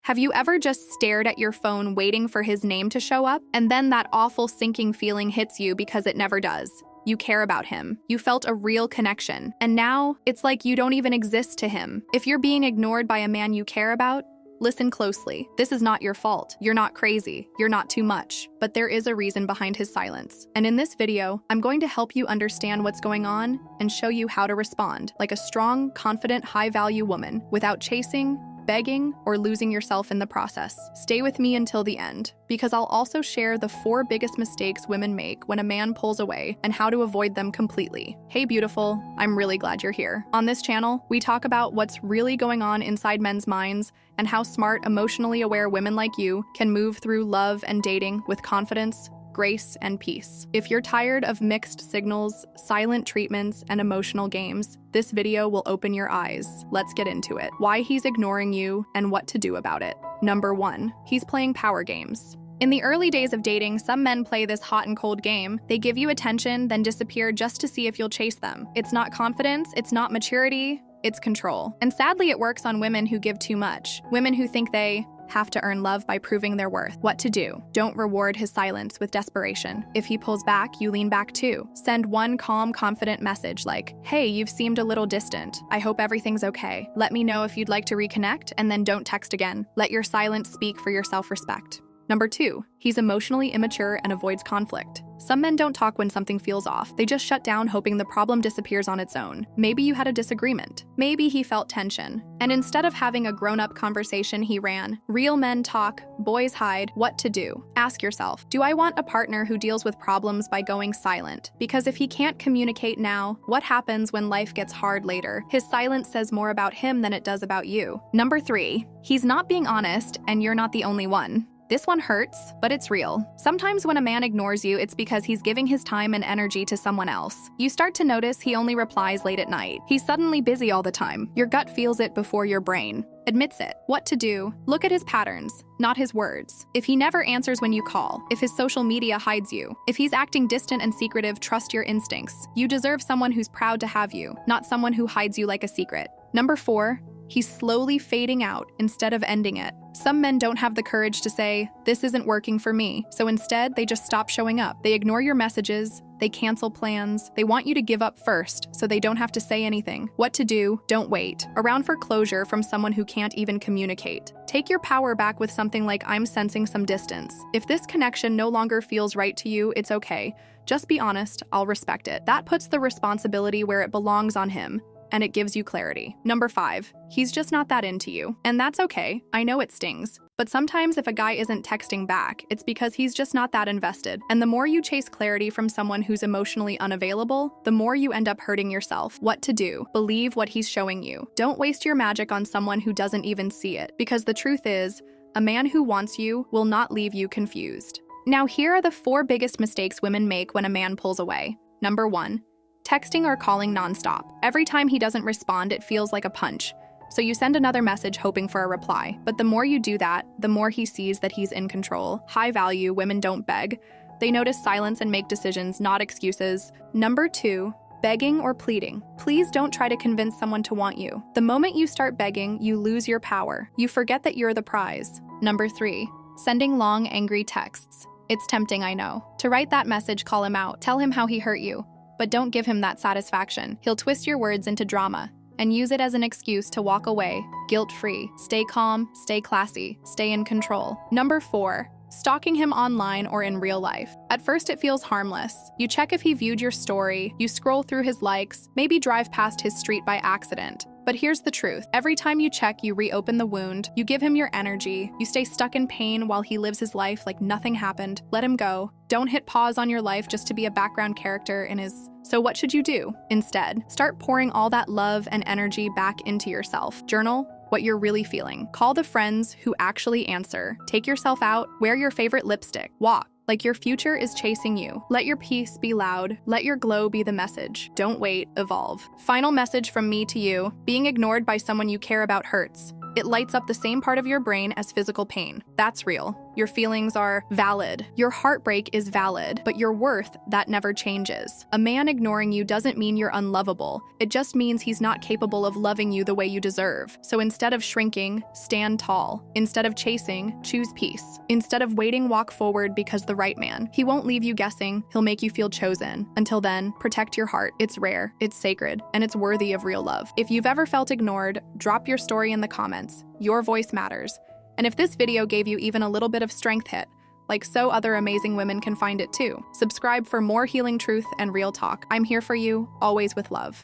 Have you ever just stared at your phone waiting for his name to show up? And then that awful sinking feeling hits you because it never does. You care about him. You felt a real connection. And now, it's like you don't even exist to him. If you're being ignored by a man you care about, listen closely. This is not your fault. You're not crazy. You're not too much. But there is a reason behind his silence. And in this video, I'm going to help you understand what's going on and show you how to respond like a strong, confident, high-value woman without chasing, begging, or losing yourself in the process. Stay with me until the end, because I'll also share the 4 biggest mistakes women make when a man pulls away and how to avoid them completely. Hey beautiful, I'm really glad you're here. On this channel, we talk about what's really going on inside men's minds and how smart, emotionally aware women like you can move through love and dating with confidence, grace, and peace. If you're tired of mixed signals, silent treatments, and emotional games, this video will open your eyes. Let's get into it. Why he's ignoring you and what to do about it. Number 1, he's playing power games. In the early days of dating, some men play this hot and cold game. They give you attention, then disappear just to see if you'll chase them. It's not confidence, it's not maturity, it's control. And sadly, it works on women who give too much. Women who think they have to earn love by proving their worth. What to do? Don't reward his silence with desperation. If he pulls back, you lean back too. Send one calm, confident message like, "Hey, you've seemed a little distant. I hope everything's okay. Let me know if you'd like to reconnect," and then don't text again. Let your silence speak for your self-respect. Number 2, he's emotionally immature and avoids conflict. Some men don't talk when something feels off. They just shut down hoping the problem disappears on its own. Maybe you had a disagreement. Maybe he felt tension. And instead of having a grown-up conversation, he ran. Real men talk, boys hide. What to do? Ask yourself, do I want a partner who deals with problems by going silent? Because if he can't communicate now, what happens when life gets hard later? His silence says more about him than it does about you. Number 3, he's not being honest, and you're not the only one. This one hurts, but it's real. Sometimes when a man ignores you, it's because he's giving his time and energy to someone else. You start to notice he only replies late at night. He's suddenly busy all the time. Your gut feels it before your brain admits it. What to do? Look at his patterns, not his words. If he never answers when you call, if his social media hides you, if he's acting distant and secretive, trust your instincts. You deserve someone who's proud to have you, not someone who hides you like a secret. Number 4, he's slowly fading out instead of ending it. Some men don't have the courage to say, "This isn't working for me," so instead they just stop showing up. They ignore your messages, they cancel plans, they want you to give up first so they don't have to say anything. What to do? Don't wait around for closure from someone who can't even communicate. Take your power back with something like, "I'm sensing some distance." If this connection no longer feels right to you, it's okay. Just be honest, I'll respect it. That puts the responsibility where it belongs on him, and it gives you clarity. Number 5, he's just not that into you. And that's okay. I know it stings. But sometimes if a guy isn't texting back, it's because he's just not that invested. And the more you chase clarity from someone who's emotionally unavailable, the more you end up hurting yourself. What to do? Believe what he's showing you. Don't waste your magic on someone who doesn't even see it. Because the truth is, a man who wants you will not leave you confused. Now here are the 4 biggest mistakes women make when a man pulls away. Number 1, texting or calling nonstop. Every time he doesn't respond, it feels like a punch. So you send another message hoping for a reply. But the more you do that, the more he sees that he's in control. High value women don't beg. They notice silence and make decisions, not excuses. Number 2, begging or pleading. Please don't try to convince someone to want you. The moment you start begging, you lose your power. You forget that you're the prize. Number 3, sending long, angry texts. It's tempting, I know. To write that message, call him out. Tell him how he hurt you. But don't give him that satisfaction. He'll twist your words into drama and use it as an excuse to walk away, guilt-free. Stay calm, stay classy, stay in control. Number 4, stalking him online or in real life. At first it feels harmless. You check if he viewed your story, you scroll through his likes, maybe drive past his street by accident. But here's the truth. Every time you check, you reopen the wound, you give him your energy, you stay stuck in pain while he lives his life like nothing happened. Let him go. Don't hit pause on your life just to be a background character in his. So what should you do? Instead, start pouring all that love and energy back into yourself. Journal what you're really feeling. Call the friends who actually answer. Take yourself out, wear your favorite lipstick, walk like your future is chasing you. Let your peace be loud. Let your glow be the message. Don't wait, evolve. Final message from me to you. Being ignored by someone you care about hurts. It lights up the same part of your brain as physical pain. That's real. Your feelings are valid. Your heartbreak is valid, but your worth, that never changes. A man ignoring you doesn't mean you're unlovable. It just means he's not capable of loving you the way you deserve. So instead of shrinking, stand tall. Instead of chasing, choose peace. Instead of waiting, walk forward because the right man. He won't leave you guessing. He'll make you feel chosen. Until then, protect your heart. It's rare, it's sacred, and it's worthy of real love. If you've ever felt ignored, drop your story in the comments. Your voice matters. And if this video gave you even a little bit of strength hit, like so other amazing women can find it too, subscribe for more healing truth and real talk. I'm here for you, always with love.